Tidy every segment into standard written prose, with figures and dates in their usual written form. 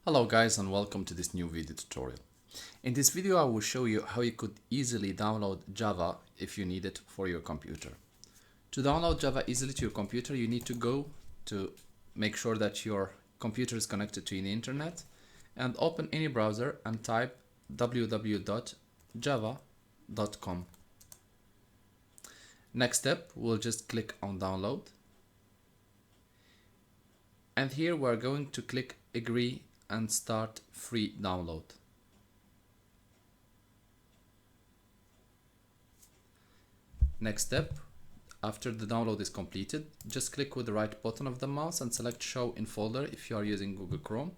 Hello guys, and welcome to this new video tutorial. In this video I will show you how you could easily download Java if you need it for your computer. To download Java easily to your computer, you need to go to make sure that your computer is connected to the internet and open any browser and type www.java.com. Next step, we'll just click on download, and here we're going to click agree and start free download. Next step, after the download is completed, just click with the right button of the mouse and select show in folder if you are using Google Chrome,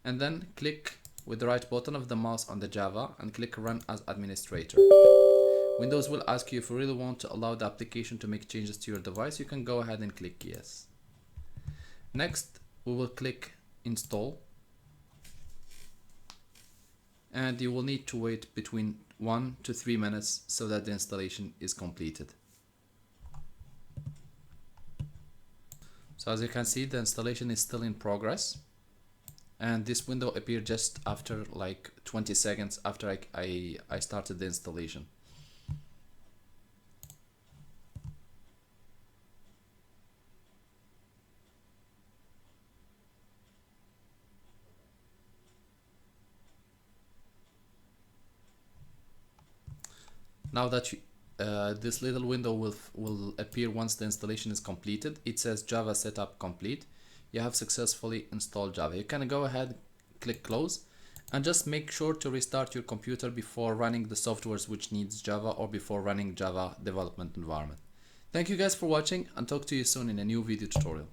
and then click with the right button of the mouse on the Java and click run as administrator. Windows will ask you if you really want to allow the application to make changes to your device. You can go ahead and click yes. Next, we will click install, and you will need to wait between 1 to 3 minutes so that the installation is completed. So as you can see, the installation is still in progress, and this window appeared just after like 20 seconds after I started the installation. Now that this little window will appear once the installation is completed. It says Java setup complete. You have successfully installed Java. You can go ahead, click close, and just make sure to restart your computer before running the softwares which needs Java or before running Java development environment. Thank you guys for watching, and talk to you soon in a new video tutorial.